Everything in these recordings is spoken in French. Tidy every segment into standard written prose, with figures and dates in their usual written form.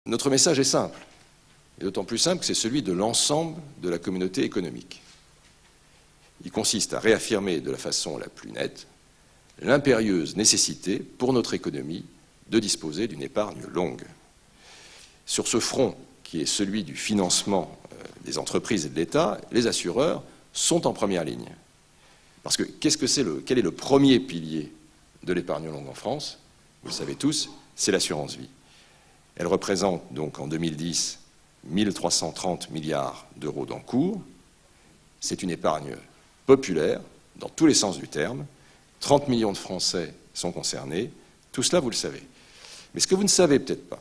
Notre message est simple, et d'autant plus simple que c'est celui de l'ensemble de la communauté économique. Il consiste à réaffirmer de la façon la plus nette l'impérieuse nécessité pour notre économie de disposer d'une épargne longue. Sur ce front, qui est celui du financement des entreprises et de l'État, les assureurs sont en première ligne. Parce que quel est le premier pilier de l'épargne longue en France? Vous le savez tous, c'est l'assurance vie. Elle représente donc en 2010 1 330 milliards d'euros d'encours. C'est une épargne populaire, dans tous les sens du terme. 30 millions de Français sont concernés. Tout cela, vous le savez. Mais ce que vous ne savez peut-être pas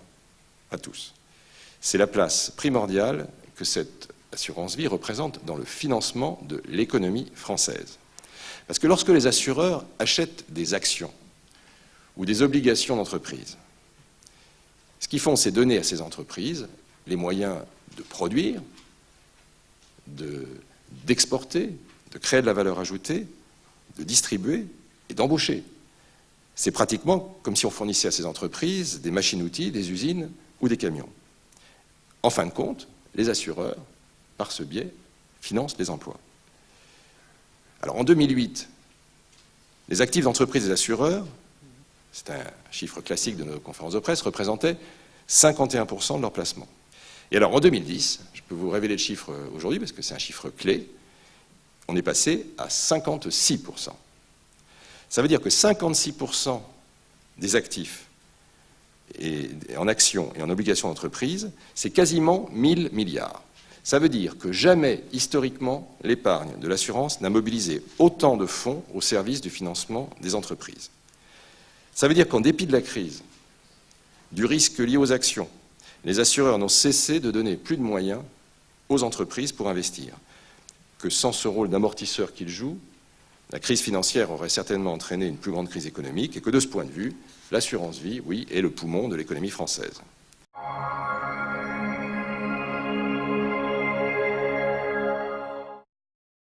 tous, c'est la place primordiale que cette assurance vie représente dans le financement de l'économie française. Parce que lorsque les assureurs achètent des actions ou des obligations d'entreprise, ce qu'ils font, c'est donner à ces entreprises les moyens de produire, d'exporter, de créer de la valeur ajoutée, de distribuer et d'embaucher. C'est pratiquement comme si on fournissait à ces entreprises des machines-outils, des usines ou des camions. En fin de compte, les assureurs, par ce biais, financent les emplois. Alors en 2008, les actifs d'entreprise des assureurs, c'est un chiffre classique de nos conférences de presse, représentaient 51% de leurs placements. Et alors en 2010, je peux vous révéler le chiffre aujourd'hui parce que c'est un chiffre clé, on est passé à 56%. Ça veut dire que 56% des actifs en actions et en obligations d'entreprise, c'est quasiment 1000 milliards. Ça veut dire que jamais, historiquement, l'épargne de l'assurance n'a mobilisé autant de fonds au service du financement des entreprises. Ça veut dire qu'en dépit de la crise, du risque lié aux actions, les assureurs n'ont cessé de donner plus de moyens aux entreprises pour investir. Que sans ce rôle d'amortisseur qu'ils jouent, la crise financière aurait certainement entraîné une plus grande crise économique et que de ce point de vue, l'assurance vie, oui, est le poumon de l'économie française.